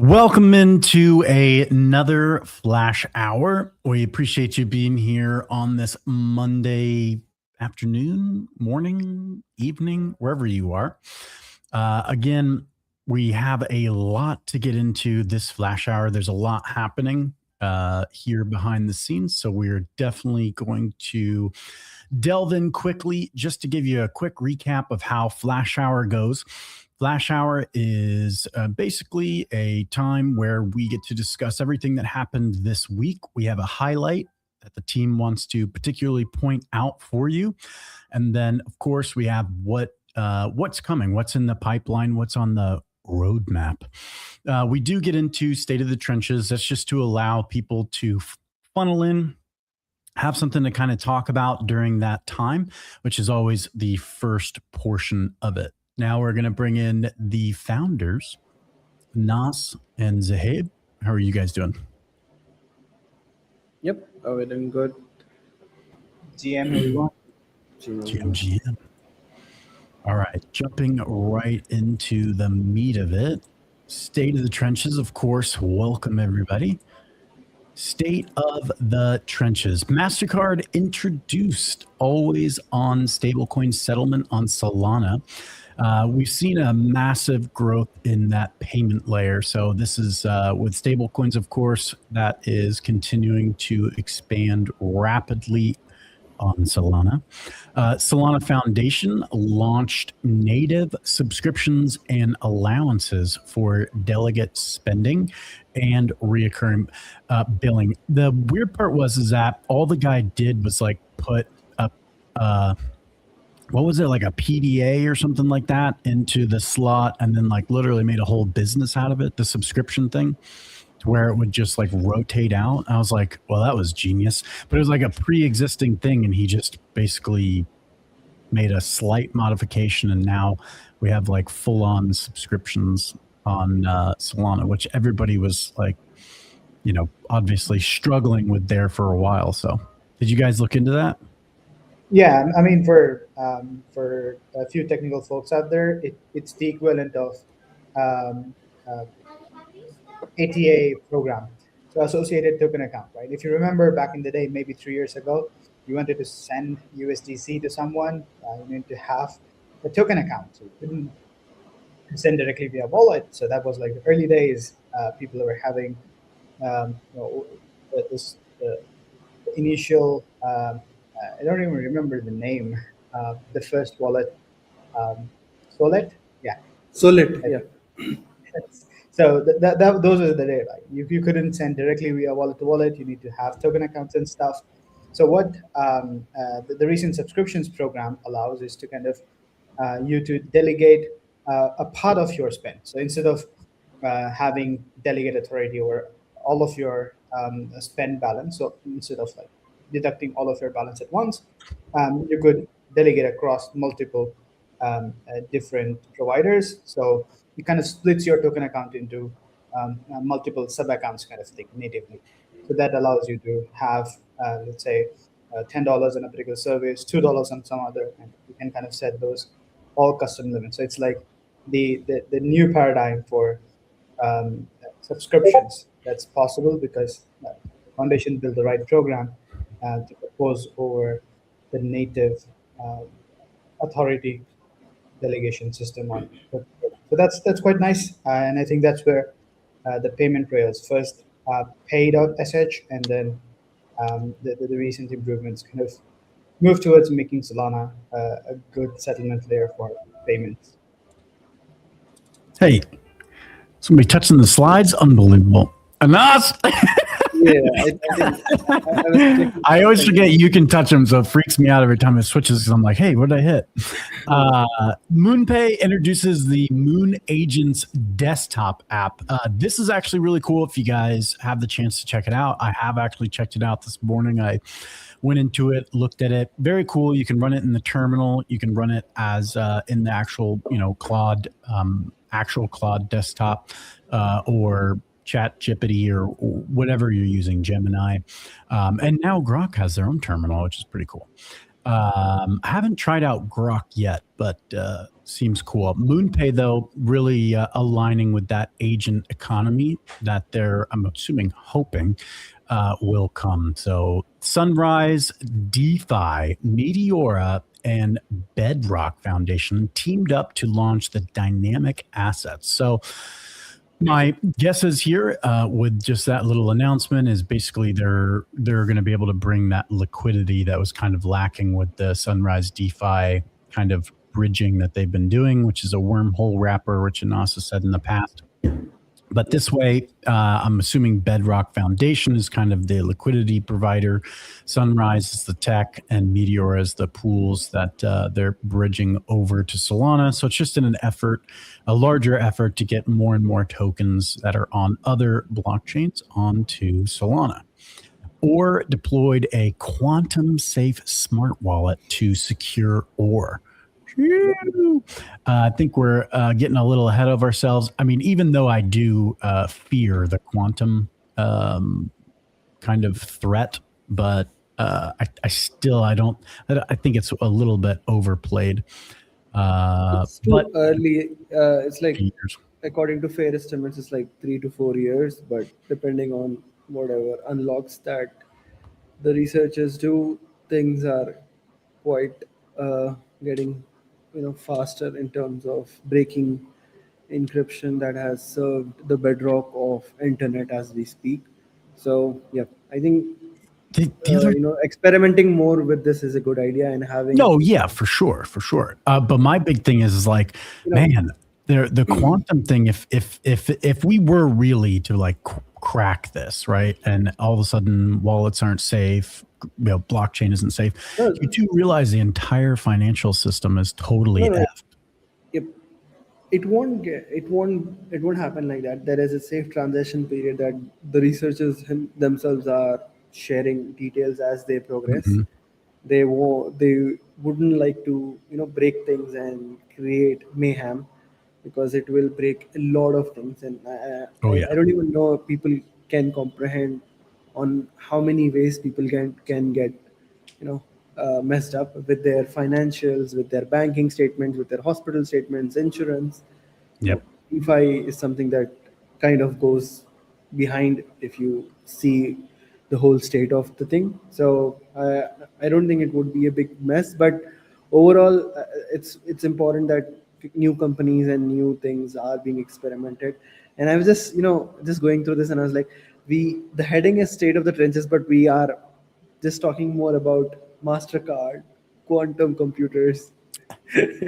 Welcome into another Flash Hour. We appreciate you being here on this Monday afternoon, morning, evening, wherever you are. Again, we have a lot to get into this Flash Hour. There's a lot happening here behind the scenes, so we're definitely going to delve in quickly just to give you a quick recap of how Flash Hour goes. Flash Hour is basically a time where we get to discuss everything that happened this week. We have a highlight that the team wants to particularly point out for you. And then, of course, we have what's coming, what's in the pipeline, what's on the roadmap. We do get into State of the Trenches. That's just to allow people to funnel in, have something to kind of talk about during that time, which is always the first portion of it. Now we're going to bring in the founders, Nas and Zaheib. How are you guys doing? Yep, we're doing good. GM, everyone. GM. All right, jumping right into the meat of it. State of the Trenches, of course. Welcome, everybody. State of the Trenches. MasterCard introduced always on stablecoin settlement on Solana. We've seen a massive growth in that payment layer. So this is with stablecoins, of course, that is continuing to expand rapidly on Solana. Solana Foundation launched native subscriptions and allowances for delegate spending and reoccurring billing. The weird part is that all the guy did was like put up what was it, like a PDA or something like that into the slot, and then like literally made a whole business out of it, the subscription thing, to where it would just like rotate out. I was like, well, that was genius. But it was like a pre-existing thing, and he just basically made a slight modification, and now we have like full-on subscriptions on Solana, which everybody was like, obviously struggling with there for a while. So did you guys look into that? Yeah, I mean, for a few technical folks out there, it's the equivalent of ATA program, so Associated Token Account, right? If you remember back in the day, maybe 3 years ago, you wanted to send USDC to someone, you need to have a token account. So you couldn't send directly via wallet. So that was like the early days. People were having this initial. I don't even remember the name. The first wallet, Solid. Yeah. Solid. Yeah. So those are the days. Like if you couldn't send directly via wallet to wallet, you need to have token accounts and stuff. So what the recent subscriptions program allows is to kind of you to delegate a part of your spend. So instead of having delegate authority over all of your spend balance, so instead of like deducting all of your balance at once, you could delegate across multiple different providers. So it kind of splits your token account into multiple sub accounts kind of thing natively. So that allows you to have, let's say, $10 on a particular service, $2 on some other, and you can kind of set those all custom limits. So it's like the new paradigm for subscriptions that's possible because the foundation built the right program to propose over the native authority delegation system on. So that's quite nice, and I think that's where the payment rails first paid out SH, and then the recent improvements kind of move towards making Solana a good settlement layer for payments. Hey, somebody touching the slides, unbelievable. Anas. I always forget you can touch them, so it freaks me out every time it switches because I'm like, hey, what did I hit? MoonPay introduces the Moon Agents desktop app. This is actually really cool if you guys have the chance to check it out. I have actually checked it out this morning. I went into it, looked at it. Very cool. You can run it in the terminal. You can run it as in the actual, Claude, actual Claude desktop or ChatGPT or whatever you're using, Gemini. And now Grok has their own terminal, which is pretty cool. I haven't tried out Grok yet, but seems cool. MoonPay, though, really aligning with that agent economy that they're, I'm assuming, hoping will come. So Sunrise, DeFi, Meteora, and Bedrock Foundation teamed up to launch the dynamic assets. So my guesses here with just that little announcement is basically they're going to be able to bring that liquidity that was kind of lacking with the Sunrise DeFi kind of bridging that they've been doing, which is a wormhole wrapper, which Anasa said in the past. But this way, I'm assuming Bedrock Foundation is kind of the liquidity provider. Sunrise is the tech, and Meteor is the pools that they're bridging over to Solana. So it's just in an effort, a larger effort to get more and more tokens that are on other blockchains onto Solana. Or deployed a quantum safe smart wallet to secure ore. I think we're getting a little ahead of ourselves. I mean, even though I do fear the quantum kind of threat, but I still, I think it's a little bit overplayed. It's too But early. It's like, years. according to fair estimates, it's like 3 to 4 years, but depending on whatever unlocks that the researchers do, things are quite getting faster in terms of breaking encryption that has served the bedrock of internet as we speak. So yeah, I think the other experimenting more with this is a good idea, and having No, yeah, for sure. But my big thing is like, man, the quantum thing. If we were really to like crack this, right, and all of a sudden wallets aren't safe, blockchain isn't safe, you do realize the entire financial system is totally effed. Yep. It won't happen like that. There is a safe transition period that the researchers themselves are sharing details as they progress. Mhm. They wouldn't like to break things and create mayhem, because it will break a lot of things, and Oh yeah, I don't even know if people can comprehend on how many ways people can get messed up with their financials, with their banking statements, with their hospital statements, insurance. yep. DeFi is something that kind of goes behind if you see the whole state of the thing. So I don't think it would be a big mess, but overall, it's important that new companies and new things are being experimented. And I was just going through this, and I was like, the heading is state of the trenches, but we are just talking more about MasterCard, quantum computers. The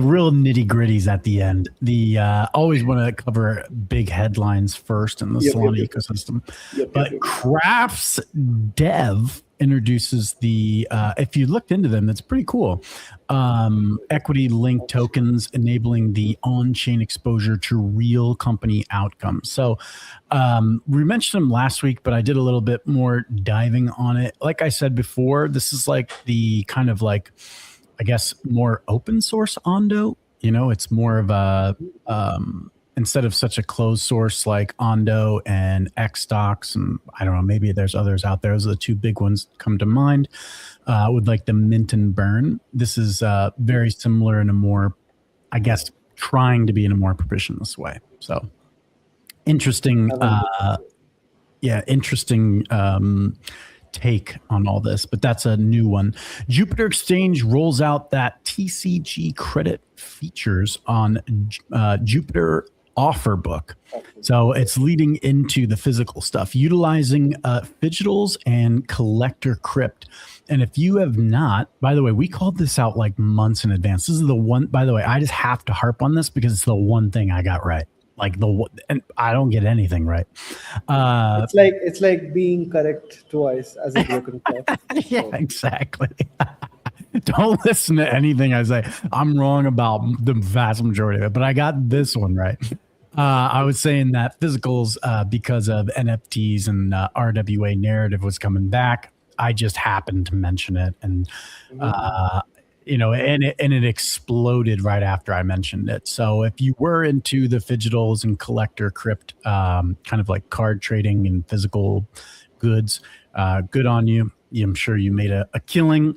real nitty gritties at the end. The always want to cover big headlines first in the Yep, Solana yep. ecosystem. Yep, But yep. Crafts Dev introduces the if you looked into them, that's pretty cool. Equity linked tokens enabling the on-chain exposure to real company outcomes. So we mentioned them last week, but I did a little bit more diving on it. Like I said before, this is like the kind of like, I guess, more open source Ondo. It's more of a instead of such a closed source like Ondo and Xdocs, and I don't know, maybe there's others out there. Those are the two big ones that come to mind. With like the mint and burn. This is very similar in a more, I guess, trying to be in a more proficient way. So interesting. Interesting take on all this, but that's a new one. Jupiter Exchange rolls out that TCG credit features on Jupiter Offer Book. So it's leading into the physical stuff, utilizing Fidgetals and Collector Crypt. And if you have not, by the way, we called this out like months in advance. This is the one, by the way, I just have to harp on this because it's the one thing I got right. Like and I don't get anything right. It's like being correct twice as a broken clock. Yeah, exactly. Don't listen to anything I say. I'm wrong about the vast majority of it, but I got this one right. I was saying that physicals, because of NFTs and RWA narrative was coming back. I just happened to mention it, and and it exploded right after I mentioned it. So if you were into the Fidgetals and Collector Crypt, kind of like card trading and physical goods, good on you. I'm sure you made a killing.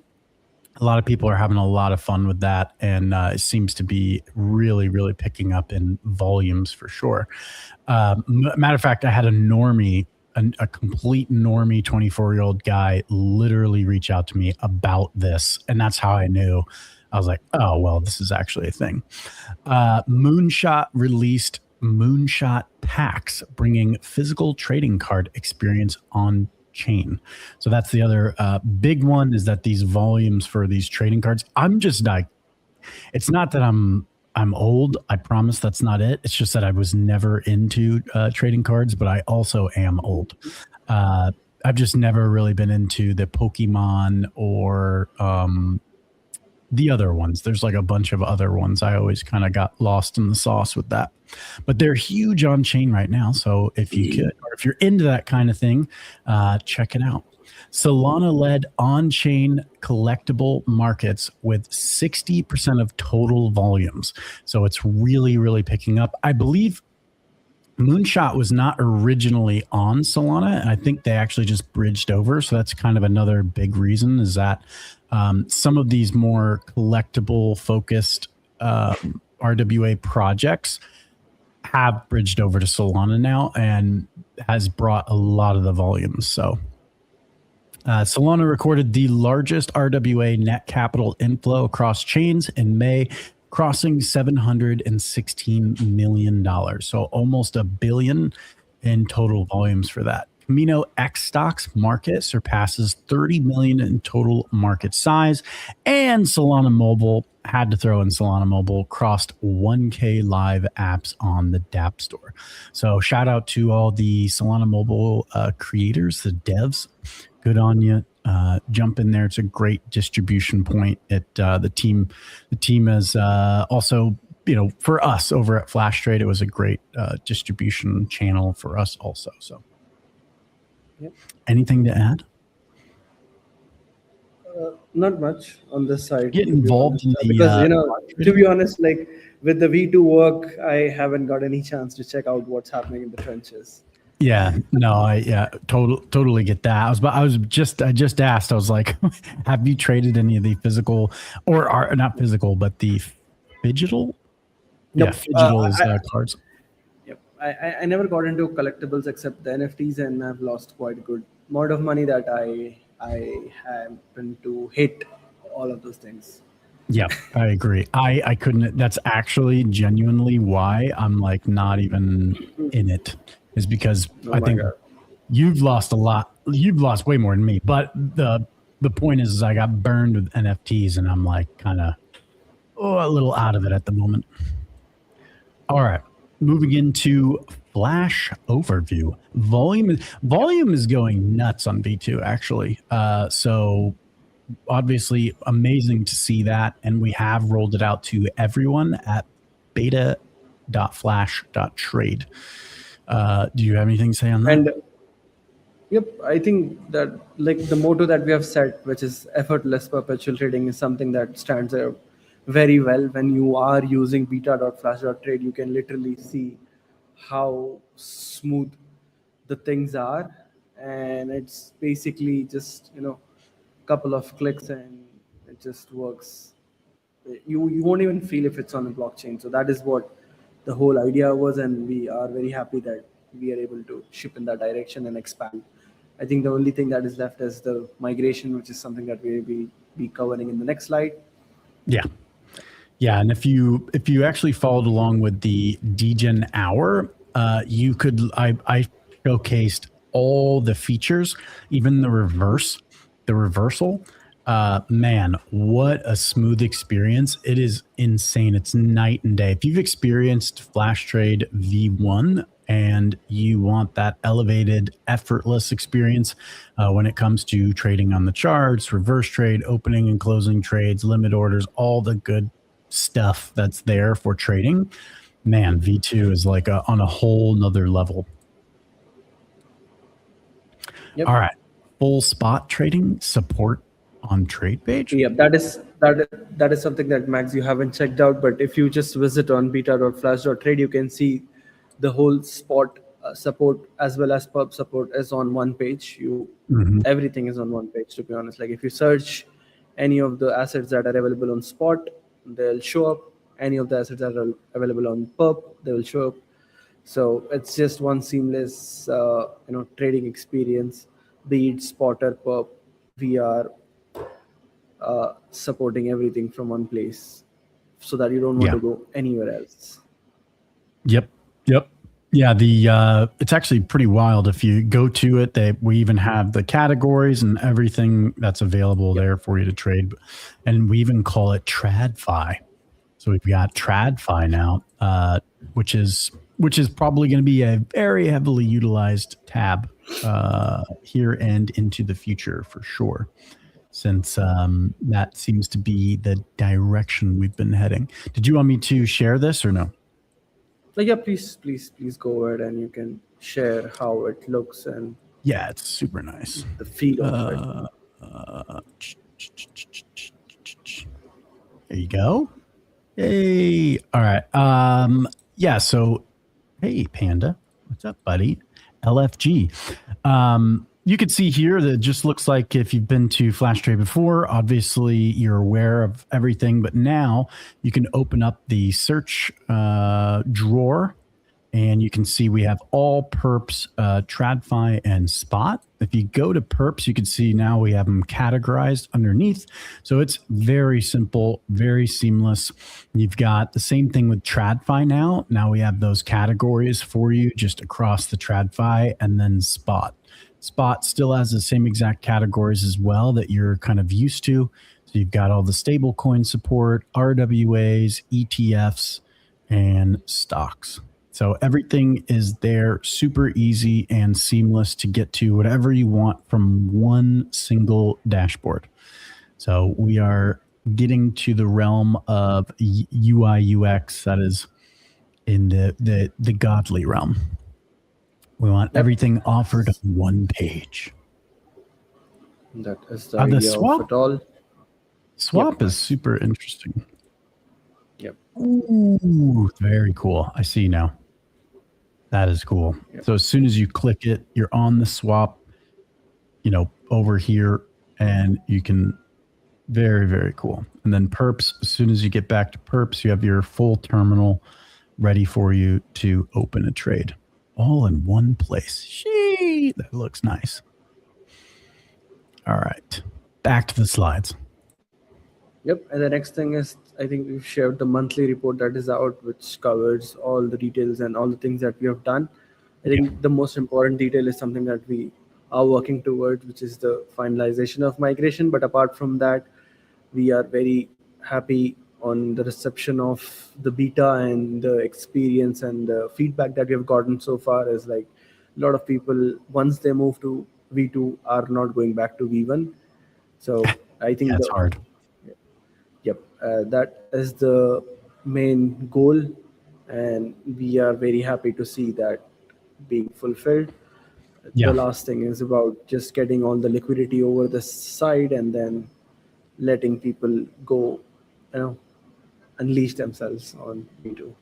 A lot of people are having a lot of fun with that, and it seems to be really, really picking up in volumes for sure. Matter of fact, I had a normie, a complete normie 24-year-old guy literally reach out to me about this, and that's how I knew. I was like, oh, well, this is actually a thing. Moonshot released Moonshot Packs, bringing physical trading card experience on chain. So that's the other big one, is that these volumes for these trading cards, I'm just like, it's not that I'm old. I promise that's not it. It's just that I was never into trading cards, but I also am old. I've just never really been into the Pokemon or the other ones. There's like a bunch of other ones. I always kind of got lost in the sauce with that, but they're huge on chain right now. So if you could, or if you're into that kind of thing, check it out. Solana led on-chain collectible markets with 60% of total volumes. So it's really, really picking up. I believe Moonshot was not originally on Solana, and I think they actually just bridged over. So that's kind of another big reason, is that some of these more collectible focused RWA projects have bridged over to Solana now and has brought a lot of the volumes. So Solana recorded the largest RWA net capital inflow across chains in May, crossing $716 million. So almost $1 billion in total volumes for that. Camino X stocks market surpasses 30 million in total market size, and Solana Mobile, had to throw in Solana Mobile, crossed 1K live apps on the dApp store. So shout out to all the Solana Mobile creators, the devs. Good on you. Jump in there. It's a great distribution point. The team is also, for us over at Flash Trade, it was a great distribution channel for us also. So, Yep. Anything to add? Not much on this side. Get involved in the, because to be honest, like with the V2 work, I haven't got any chance to check out what's happening in the trenches. Yeah, no, I totally get that. I just asked. I was like, have you traded any of the physical or not physical, but the digital? Nope. Yeah, digital cards. Yep. I never got into collectibles except the NFTs, and I've lost quite a good amount of money that I happen to hate all of those things. Yeah, I agree. I couldn't. That's actually genuinely why I'm like not even in it. Is because I think you've lost a lot. You've lost way more than me. But the point is I got burned with NFTs, and I'm like kind of a little out of it at the moment. All right, moving into Flash overview. Volume is going nuts on V2 actually. So obviously amazing to see that, and we have rolled it out to everyone at beta.flash.trade. Do you have anything to say on that? And yep, I think that like the motto that we have set, which is effortless perpetual trading, is something that stands out very well. When you are using beta.flash.trade, you can literally see how smooth the things are, and it's basically just couple of clicks and it just works. You won't even feel if it's on the blockchain. So that is what the whole idea was, and we are very happy that we are able to ship in that direction and expand. I think the only thing that is left is the migration, which is something that we will be covering in the next slide. Yeah, and if you actually followed along with the Degen hour, you could. I showcased all the features, even the reversal. Man, what a smooth experience. It is insane. It's night and day. If you've experienced Flash Trade V1 and you want that elevated, effortless experience when it comes to trading on the charts, reverse trade, opening and closing trades, limit orders, all the good stuff that's there for trading, man, V2 is like on a whole nother level. Yep. All right. Full spot trading support on TradePage. Yeah, that is something that Max you haven't checked out, but if you just visit on beta.flash.trade, you can see the whole spot support as well as pub support is on one page. Everything is on one page, to be honest. Like if you search any of the assets that are available on spot, they'll show up. Any of the assets that are available on pub, they will show up. So it's just one seamless trading experience. Be it spot or pub, we are supporting everything from one place, so that you don't want to go anywhere else. Yep. Yeah, it's actually pretty wild. If you go to it, we even have the categories and everything that's available there for you to trade. And we even call it TradFi. So we've got TradFi now, which is probably going to be a very heavily utilized tab here and into the future for sure, since that seems to be the direction we've been heading. Did you want me to share this or no? Yeah, please go ahead and you can share how it looks and yeah, it's super nice. The feel of it. There you go. Hey, all right. Yeah. So, hey, Panda, what's up, buddy? LFG. You can see here that it just looks like if you've been to Flash Trade before, obviously you're aware of everything, but now you can open up the search drawer and you can see we have all perps, TradFi and spot. If you go to perps, you can see now we have them categorized underneath. So it's very simple, very seamless. You've got the same thing with TradFi now. Now we have those categories for you just across the TradFi and then spot. Spot still has the same exact categories as well that you're kind of used to. So you've got all the stablecoin support, RWAs, ETFs, and stocks. So everything is there, super easy and seamless to get to whatever you want from one single dashboard. So we are getting to the realm of UI UX that is in the godly realm. We want everything offered on one page. That is the idea swap, of it all. Swap is super interesting. Yep. Ooh, very cool. I see now. That is cool. Yep. So as soon as you click it, you're on the swap, over here, and you can, very, very cool. And then perps, as soon as you get back to perps, you have your full terminal ready for you to open a trade. All in one place. Shee, that looks nice. All right, back to the slides. Yep, and the next thing is, I think we've shared the monthly report that is out, which covers all the details and all the things that we have done. I think the most important detail is something that we are working towards, which is the finalization of migration. But apart from that, we are very happy on the reception of the beta and the experience and the feedback that we have gotten so far is like a lot of people, once they move to V2, are not going back to V1. So I think that's hard. Yep, that is the main goal, and we are very happy to see that being fulfilled. The last thing is about just getting all the liquidity over the side and then letting people go, unleash themselves on V2.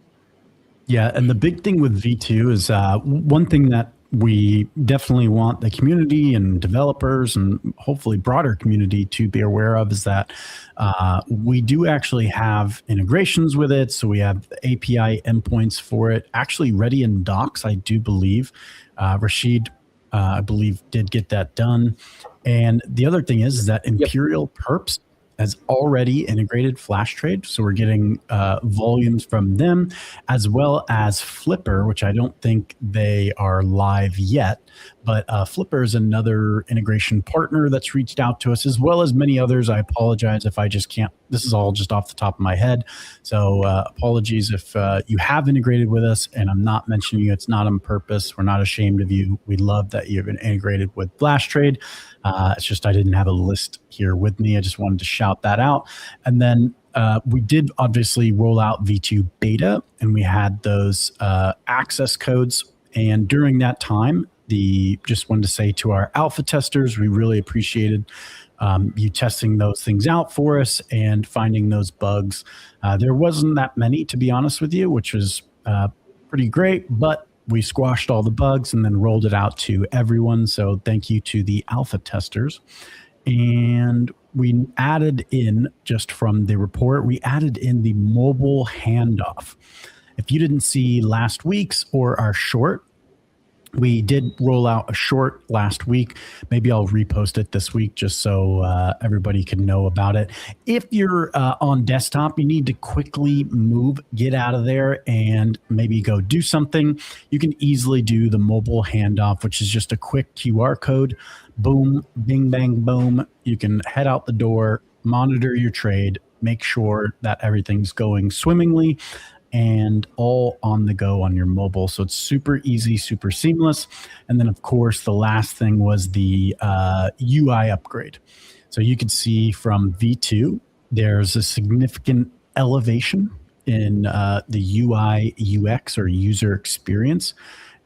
Yeah, and the big thing with V2 is one thing that we definitely want the community and developers and hopefully broader community to be aware of is that we do actually have integrations with it. So we have the API endpoints for it actually ready in docs, I do believe. Rashid, I believe, did get that done. And the other thing is that Imperial Perps has already integrated Flash Trade. So we're getting volumes from them, as well as Flipper, which I don't think they are live yet. But Flipper is another integration partner that's reached out to us, as well as many others. I apologize if I just can't. This is all just off the top of my head. So apologies if you have integrated with us and I'm not mentioning you. It's not on purpose. We're not ashamed of you. We love that you've been integrated with Flash Trade. It's just I didn't have a list here with me. I just wanted to shout that out. And then we did obviously roll out V2 beta, and we had those access codes. And during that time, just wanted to say to our alpha testers, we really appreciated you testing those things out for us and finding those bugs. There wasn't that many, to be honest with you, which was pretty great, but we squashed all the bugs and then rolled it out to everyone. So thank you to the alpha testers. And we added in, just from the report, we added in the mobile handoff. If you didn't see last week's or our short, we did roll out a short last week. Maybe I'll repost it this week just so everybody can know about it. If you're on desktop, you need to quickly move, get out of there, and maybe go do something. You can easily do the mobile handoff, which is just a quick QR code. Boom, bing, bang, boom. You can head out the door, monitor your trade, make sure that everything's going swimmingly, and all on the go on your mobile. So it's super easy, super seamless. And then, of course, the last thing was the UI upgrade. So you could see from V2, there's a significant elevation in the UI UX or user experience.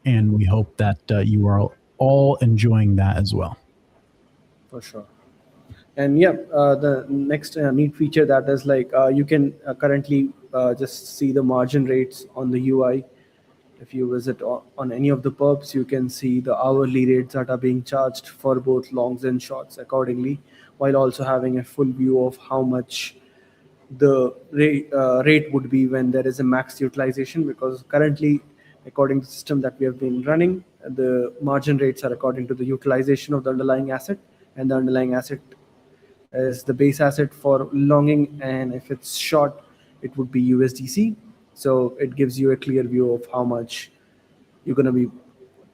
And we hope that you are all enjoying that as well. For sure. And yeah, the next neat feature that is like you can currently just see the margin rates on the UI. If you visit on any of the perps, you can see the hourly rates that are being charged for both longs and shorts accordingly, while also having a full view of how much the rate would be when there is a max utilization. Because currently, according to the system that we have been running, the margin rates are according to the utilization of the underlying asset, and the underlying asset is the base asset for longing, and if it's short, it would be USDC. So it gives you a clear view of how much you're going to be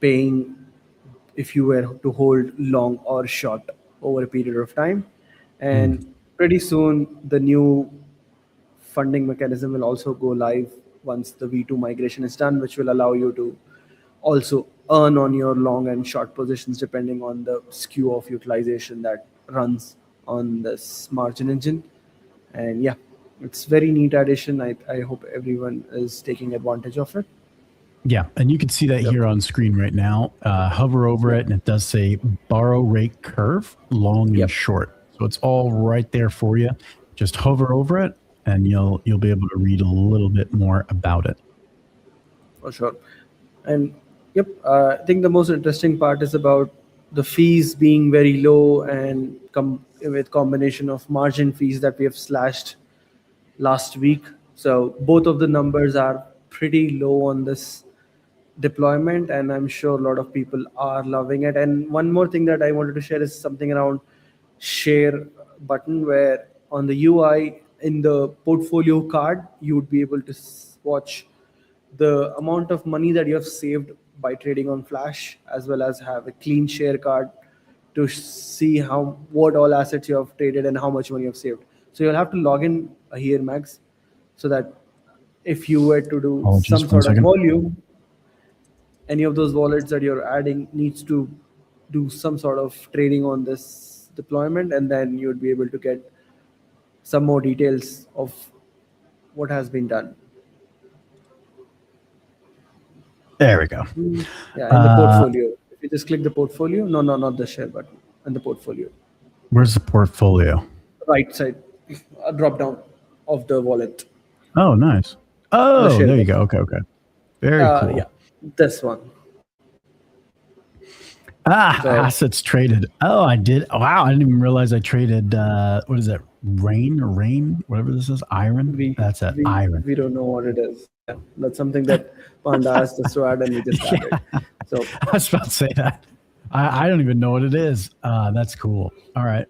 paying if you were to hold long or short over a period of time. And pretty soon, the new funding mechanism will also go live once the V2 migration is done, which will allow you to also earn on your long and short positions depending on the skew of utilization that runs on this margin engine. And yeah, it's very neat addition. I hope everyone is taking advantage of it. Yeah, and you can see that here on screen right now. Hover over it, and it does say borrow rate curve, long and short. So it's all right there for you. Just hover over it, and you'll be able to read a little bit more about it. For sure. And yep, I think the most interesting part is about the fees being very low, and with combination of margin fees that we have slashed last week. So both of the numbers are pretty low on this deployment, and I'm sure a lot of people are loving it. And one more thing that I wanted to share is something around share button, where on the UI in the portfolio card, you would be able to watch the amount of money that you have saved by trading on Flash, as well as have a clean share card to see what all assets you have traded and how much money you have saved. So you'll have to log in here, Max, so that if you were to do some sort of volume, any of those wallets that you're adding needs to do some sort of trading on this deployment, and then you would be able to get some more details of what has been done. There we go. Yeah, in the portfolio. If you just click the portfolio, no, not the share button, and the portfolio. Where's the portfolio? Right side, a drop down of the wallet. Oh, nice. Oh, there you go. Okay. Very cool. Yeah, this one. Assets traded. Oh, I did. Wow, I didn't even realize I traded. What is that? Rain, whatever this is. Iron. That's it. Iron. We don't know what it is. Yeah, that's something that Panda asked us to add, and we just added. So I was about to say that. I don't even know what it is. That's cool. All right.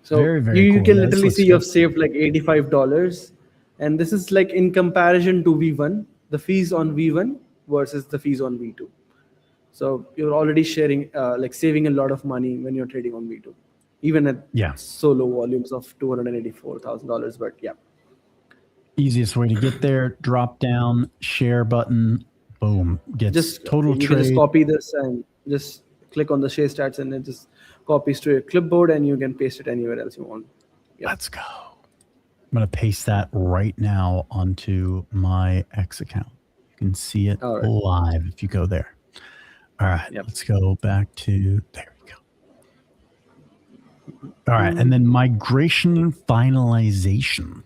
So very you cool. Can literally see you've saved like $85, and this is like in comparison to V1, the fees on V1 versus the fees on V2. So you're already saving a lot of money when you're trading on V2, even at solo volumes of $284,000. But yeah, easiest way to get there: drop down, share button, boom, gets total trade. You can just copy this and just click on the share stats, and it just copies to your clipboard, and you can paste it anywhere else you want. Yep. Let's go. I'm going to paste that right now onto my X account. You can see it live if you go there. All right, let's go back to, there we go. All right, and then migration finalization.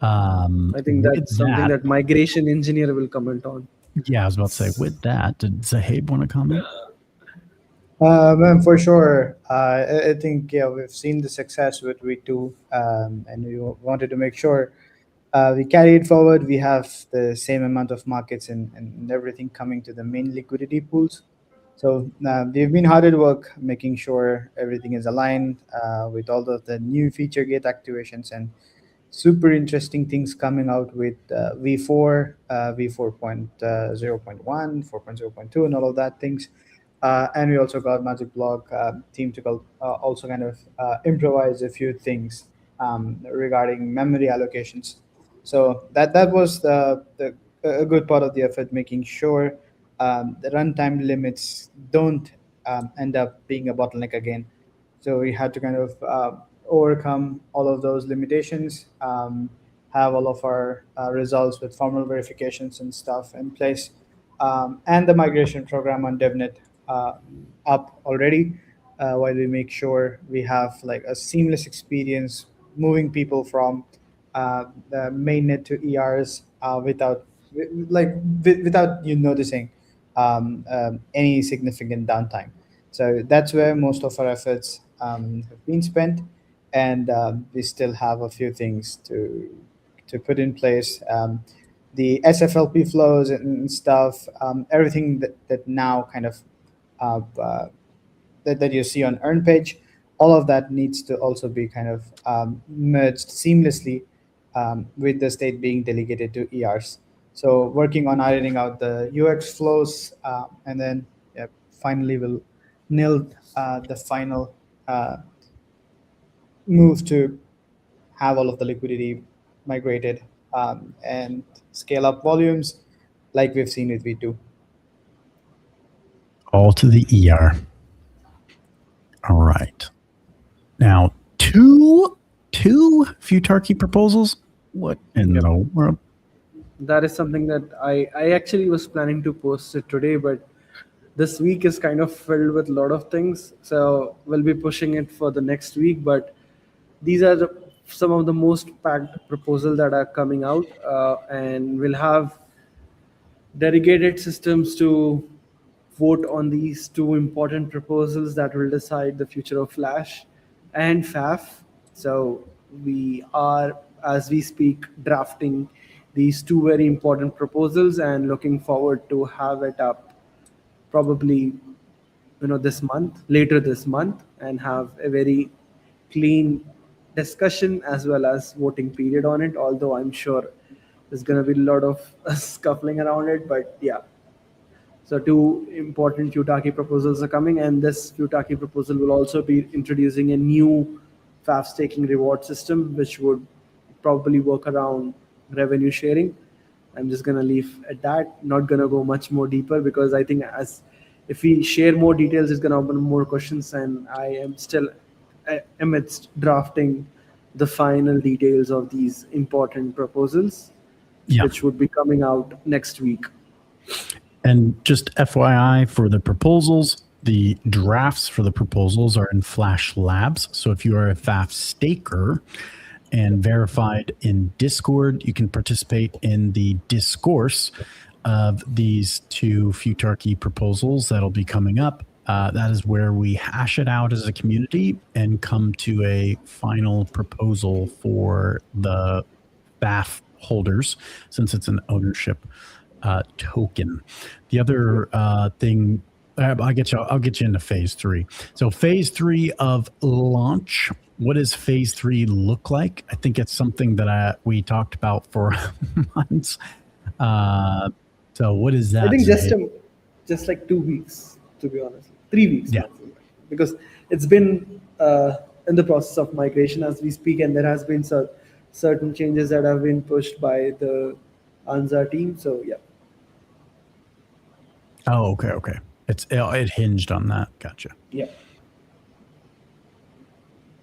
I think that's something that migration engineer will comment on. Yeah, I was about to say, with that, did Zaheib want to comment? For sure. I think yeah, we've seen the success with V2, and we wanted to make sure we carry it forward. We have the same amount of markets and everything coming to the main liquidity pools. So we've been hard at work making sure everything is aligned with all of the new feature gate activations and super interesting things coming out with V4, V4.0.1, 4.0.2, and all of that things. And we also got Magic Block team to also kind of improvise a few things regarding memory allocations. So that was a good part of the effort, making sure the runtime limits don't end up being a bottleneck again. So we had to kind of overcome all of those limitations, have all of our results with formal verifications and stuff in place, and the migration program on DevNet uh, up already, while we make sure we have like a seamless experience moving people from the mainnet to ERs without you noticing any significant downtime. So that's where most of our efforts have been spent, and we still have a few things to put in place. The SFLP flows and stuff, everything that now kind of that you see on earn page, all of that needs to also be kind of merged seamlessly with the state being delegated to ERs. So working on ironing out the UX flows, and then yeah, finally we'll nail the final move to have all of the liquidity migrated and scale up volumes like we've seen with V2. All to the ER. All right. Now, two Futarchy proposals. What in Yep. the world? That is something that I actually was planning to post it today, but this week is kind of filled with a lot of things. So we'll be pushing it for the next week. But these are some of the most packed proposals that are coming out, and we'll have delegated systems to vote on these two important proposals that will decide the future of Flash and FAF. So we are, as we speak, drafting these two very important proposals and looking forward to have it up probably this month, later this month, and have a very clean discussion as well as voting period on it, although I'm sure there's going to be a lot of scuffling around it. But yeah, so two important Futarchy proposals are coming, and this Futarchy proposal will also be introducing a new FAF staking reward system, which would probably work around revenue sharing. I'm just gonna leave at that. Not gonna go much more deeper because I think as if we share more details, it's gonna open more questions, and I am still amidst drafting the final details of these important proposals, Yeah. which would be coming out next week. And just FYI for the proposals, the drafts for the proposals are in Flash Labs. So if you are a FAF staker and verified in Discord, you can participate in the discourse of these two Futarchy proposals that'll be coming up. That is where we hash it out as a community and come to a final proposal for the FAF holders, since it's an ownership token. The other thing, I'll get you into phase three. So phase three of launch. What does phase three look like? I think it's something that we talked about for months. So what is I that, think Zaid? just like 2 weeks, to be honest, 3 weeks Yeah. maximum, because it's been in the process of migration as we speak, and there has been certain changes that have been pushed by the Anza team. So yeah, Oh, okay. It hinged on that. Gotcha. yeah.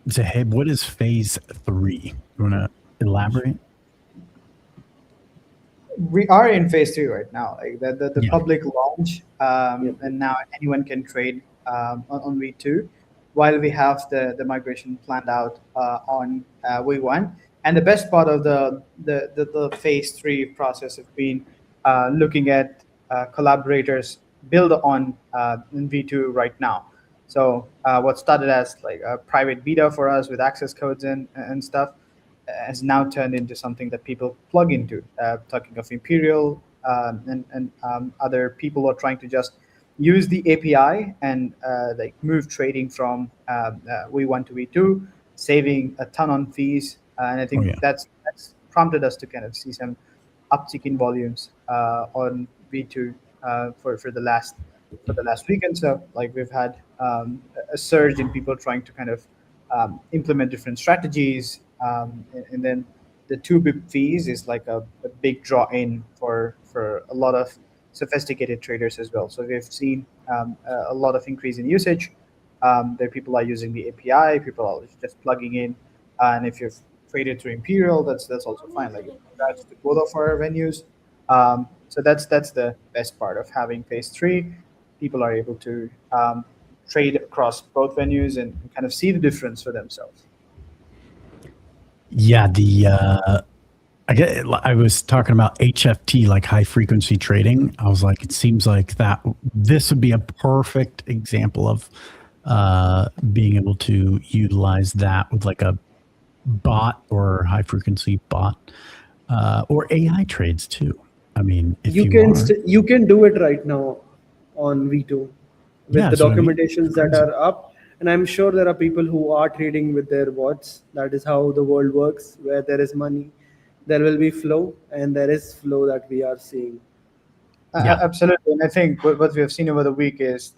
Zaid, what is phase three? You want to elaborate? We are in phase two right now, like the Yeah. public launch, Yep. and now anyone can trade on V2, while we have the migration planned out on V1. And the best part of the phase three process has been looking at collaborators build on in V2 right now. So what started as like a private beta for us with access codes and stuff has now turned into something that people plug into. Talking of Imperial and other people are trying to just use the API and like move trading from V1 to V2, saving a ton on fees. And I Oh think yeah. that's prompted us to kind of see some uptick in volumes on V2 for the last weekend. So like we've had a surge in people trying to kind of implement different strategies, and then the 2 BIP fees is like a big draw in for a lot of sophisticated traders as well. So we've seen a lot of increase in usage. There people are using the API, people are just plugging in, and if you've traded through Imperial, that's also fine. Like that's to both of our venues. So that's the best part of having phase three. People are able to trade across both venues and kind of see the difference for themselves. Yeah, I was talking about HFT, like high frequency trading. I was like, it seems like that this would be a perfect example of being able to utilize that with like a bot or high frequency bot or AI trades too. I mean, if you are, You can do it right now on V2 yeah, with the that's what I mean. It's documentations that crazy. are up. And I'm sure there are people who are trading with their bots. That is how the world works. Where there is money, there will be flow, and there is flow that we are seeing. Yeah, Absolutely, and I think what we have seen over the week is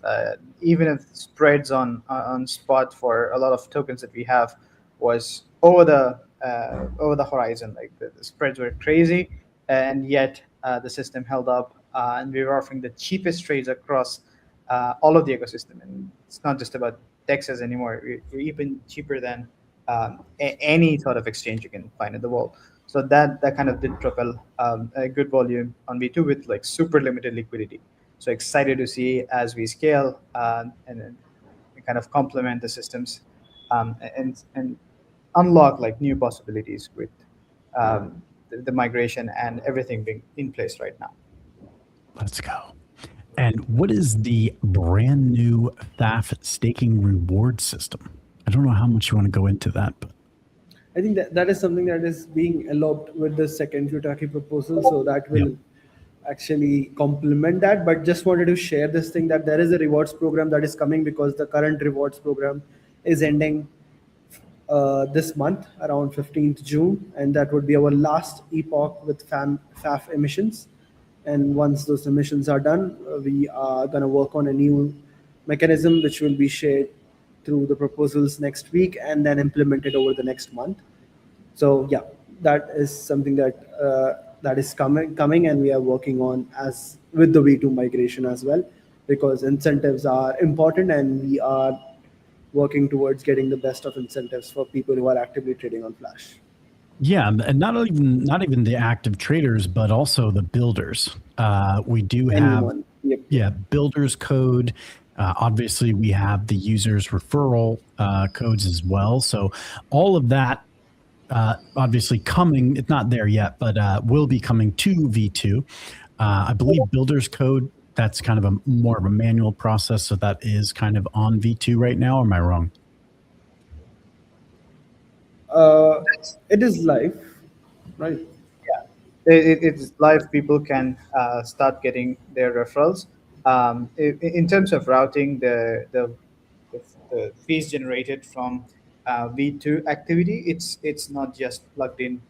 even if spreads on spot for a lot of tokens that we have was over the horizon. Like the spreads were crazy, and yet the system held up, and we were offering the cheapest trades across all of the ecosystem. And it's not just about Texas anymore. We're even cheaper than any sort of exchange you can find in the world. So that kind of did propel a good volume on V2 with like super limited liquidity. So excited to see as we scale and kind of complement the systems and unlock like new possibilities with the migration and everything being in place right now. let's go. And what is the brand new FAF staking reward system? I don't know how much you want to go into that, but I think that is something that is being eloped with the second Futarchy proposal, so that yeah. will actually complement that. But just wanted to share this thing that there is a rewards program that is coming because the current rewards program is ending this month around 15th June, and that would be our last epoch with FAF emissions. And once those emissions are done, we are going to work on a new mechanism which will be shared through the proposals next week and then implemented over the next month. So yeah, that is something that is coming, and we are working on as with the V2 migration as well, because incentives are important, and we are working towards getting the best of incentives for people who are actively trading on Flash. Yeah, and not even the active traders, but also the builders. We do have, Anyone. Yep. yeah, builders code. Obviously, we have the users referral codes as well. So all of that, obviously coming. It's not there yet, but will be coming to V2. I believe builders code. That's kind of a more of a manual process, so that is kind of on V2 right now. Or am I wrong? Uh, it is live, right? It's live. People can start getting their referrals. In terms of routing, the fees generated from V2 activity, it's not just plugged in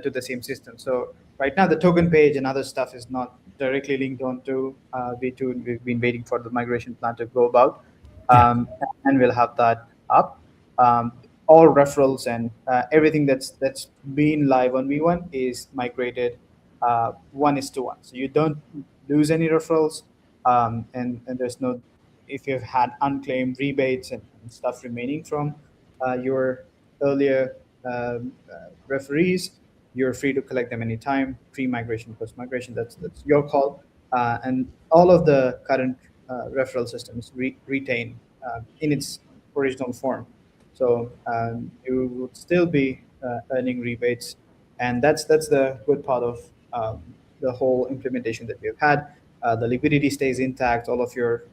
to the same system. So right now, the token page and other stuff is not directly linked onto V2, and we've been waiting for the migration plan to go about, Yeah. and we'll have that up. All referrals and everything that's been live on V1 is migrated 1:1. So you don't lose any referrals, and there's no, if you've had unclaimed rebates and stuff remaining from your earlier referees, you're free to collect them anytime, pre-migration, post-migration. That's your call, and all of the current referral systems retain in its original form. So you would still be earning rebates, and that's the good part of the whole implementation that we've had. the liquidity stays intact, all of your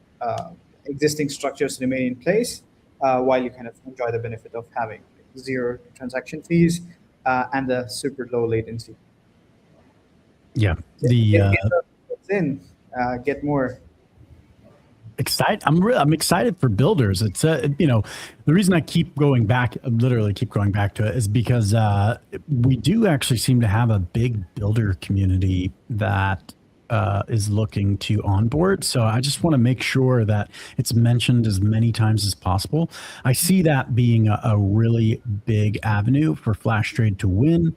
existing structures remain in place, while you kind of enjoy the benefit of having zero transaction fees and the super low latency. Yeah. Get what's in, get more. I'm excited for builders. It's the reason I keep going back, literally keep going back to it, is because we do actually seem to have a big builder community that is looking to onboard. So I just want to make sure that it's mentioned as many times as possible. I see that being a really big avenue for Flash Trade to win,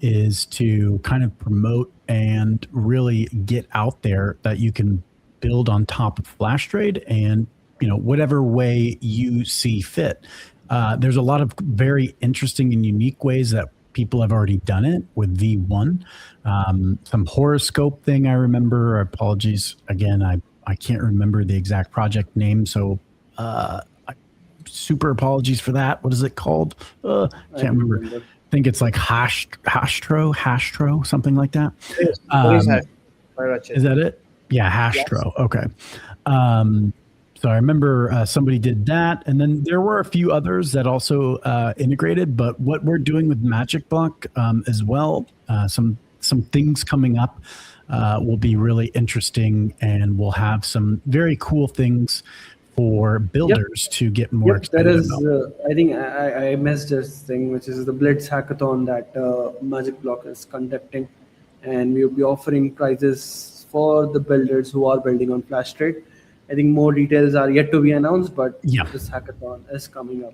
is to kind of promote and really get out there that you can build on top of Flash Trade, and whatever way you see fit. There's a lot of very interesting and unique ways that people have already done it with V1. Some horoscope thing I remember. Apologies again. I can't remember the exact project name, so super apologies for that. What is it called? Can't remember. I think it's like Hastro, something like that. Is that it? Yeah, Hastro. Yes. Okay. So I remember somebody did that, and then there were a few others that also integrated. But what we're doing with Magic Block as well, some things coming up will be really interesting, and we'll have some very cool things for builders to get more excited that is, about. I think I missed this thing, which is the Blitz hackathon that Magic Block is conducting, and we'll be offering prizes for the builders who are building on Flash Trade. I think more details are yet to be announced, but this hackathon is coming up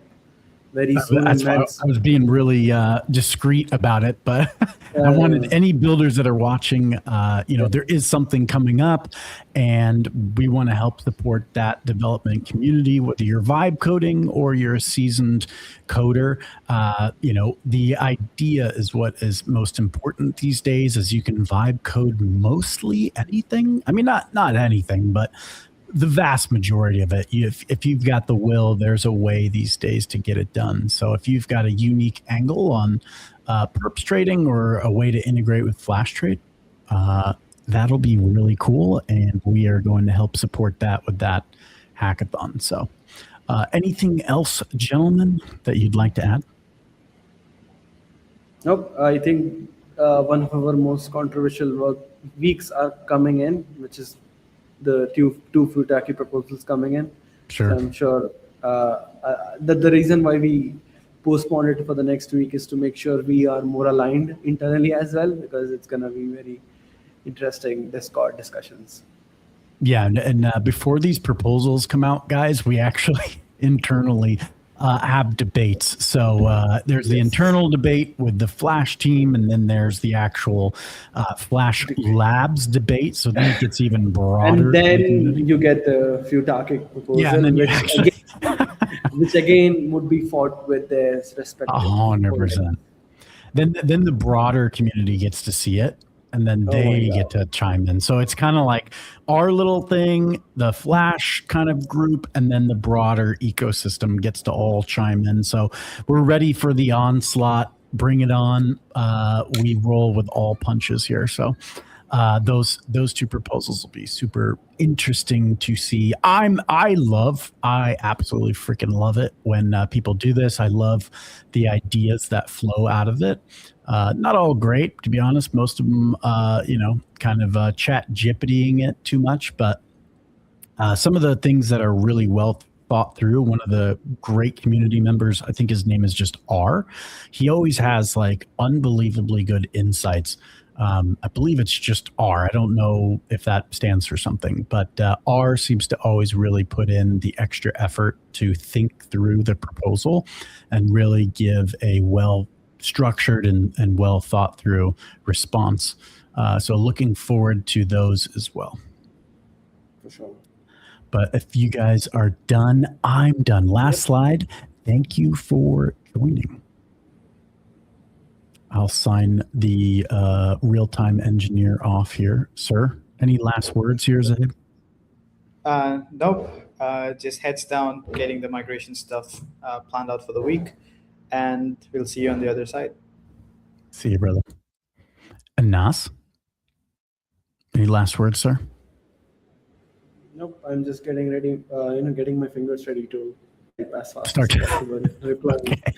very soon. That's why I was being really discreet about it, but I wanted any builders that are watching, there is something coming up, and we want to help support that development community, whether you're vibe coding or you're a seasoned coder. The idea is what is most important these days, is you can vibe code mostly anything. I mean, not anything, but the vast majority of it. If you've got the will, there's a way these days to get it done. So if you've got a unique angle on perps trading or a way to integrate with Flash Trade, that'll be really cool. And we are going to help support that with that hackathon. So anything else, gentlemen, that you'd like to add? Nope. I think one of our most controversial weeks are coming in, which is the two Futarchy proposals coming in. Sure. So I'm sure that the reason why we postponed it for the next week is to make sure we are more aligned internally as well, because it's going to be very interesting Discord discussions. Yeah, and before these proposals come out, guys, we actually internally have debates. So there's the internal debate with the Flash team, and then there's the actual Flash Labs debate. So then it gets even broader. And then you get the Futarchy proposal, yeah, and then which again would be fought with their respective. 100%. Then the broader community gets to see it, and then they get to chime in. So it's kind of like our little thing, the Flash kind of group, and then the broader ecosystem gets to all chime in. So we're ready for the onslaught. Bring it on. We roll with all punches here. So those two proposals will be super interesting to see. I absolutely freaking love it when people do this. I love the ideas that flow out of it. Not all great, to be honest. Most of them, kind of chat jippitying it too much. But some of the things that are really well thought through. One of the great community members, I think his name is just R. He always has like unbelievably good insights. I believe it's just R. I don't know if that stands for something, but R seems to always really put in the extra effort to think through the proposal and really give a well-structured and well thought through response. So looking forward to those as well. For sure. But if you guys are done, I'm done. Last slide. Thank you for joining. I'll sign the real-time engineer off here. Sir, any last words here, Zaheib? Nope. Just heads down, getting the migration stuff planned out for the week, and we'll see you on the other side. See you, brother. And Nas, any last words, sir? Nope, I'm just getting ready, getting my fingers ready to type as fast as Start. possible, replying Okay.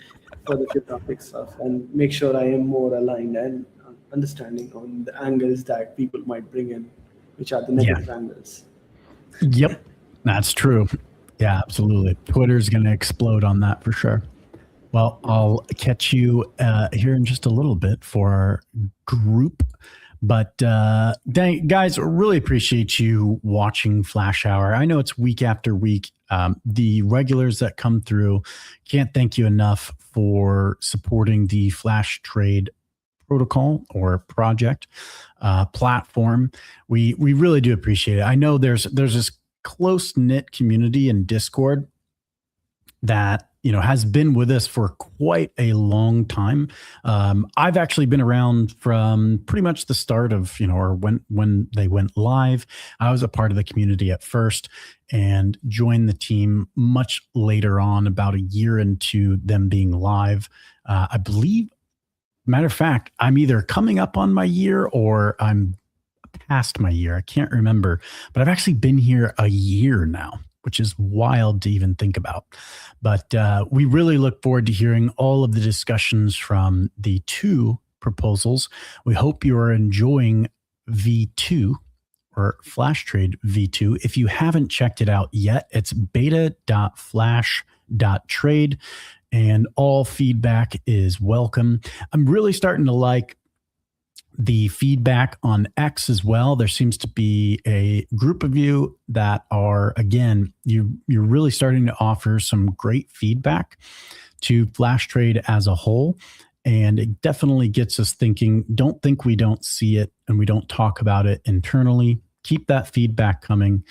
for the Futarchy stuff, and make sure I am more aligned and understanding on the angles that people might bring in, which are the Yeah. negative angles. Yep. That's true. Yeah, absolutely. Twitter's going to explode on that for sure. Well, I'll catch you here in just a little bit for our group. But guys, really appreciate you watching Flash Hour. I know it's week after week. The regulars that come through, can't thank you enough for supporting the Flash Trade protocol or project platform. We really do appreciate it. I know there's this close knit community in Discord that has been with us for quite a long time. I've actually been around from pretty much the start of or when they went live. I was a part of the community at first and joined the team much later on, about a year into them being live. I believe, matter of fact, I'm either coming up on my year or I'm past my year. I can't remember, but I've actually been here a year now, which is wild to even think about. But we really look forward to hearing all of the discussions from the two proposals. We hope you are enjoying V2 or Flash Trade V2. If you haven't checked it out yet, it's beta.flash.trade, and all feedback is welcome. I'm really starting to like the feedback on X as well. There seems to be a group of you that are, again, you're really starting to offer some great feedback to Flash Trade as a whole. And it definitely gets us thinking. Don't think we don't see it and we don't talk about it internally. Keep that feedback coming.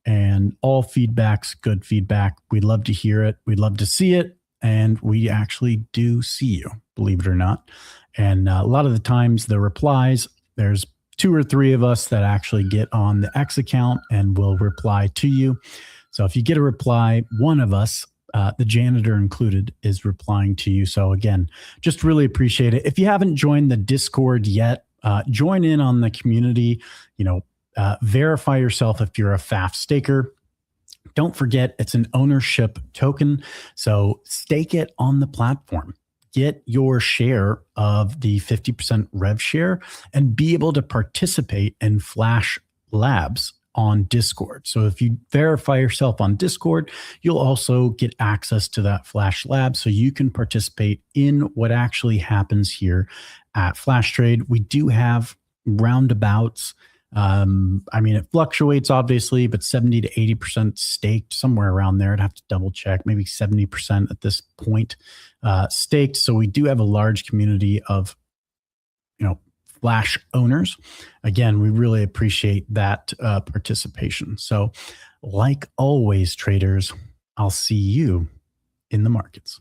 And all feedback's good feedback. We'd love to hear it. We'd love to see it. And we actually do see you, believe it or not. And a lot of the times the replies, there's 2 or 3 of us that actually get on the X account and will reply to you. So if you get a reply, one of us, the janitor included, is replying to you. So again, just really appreciate it. If you haven't joined the Discord yet, join in on the community. Verify yourself if you're a FAF staker. Don't forget, it's an ownership token. So stake it on the platform. Get your share of the 50% rev share and be able to participate in Flash Labs on Discord. So if you verify yourself on Discord, you'll also get access to that Flash Lab so you can participate in what actually happens here at Flash Trade. We do have roundabouts. It fluctuates obviously, but 70 to 80% staked, somewhere around there. I'd have to double check, maybe 70% at this point staked. So we do have a large community of, Flash owners. Again, we really appreciate that participation. So like always, traders, I'll see you in the markets.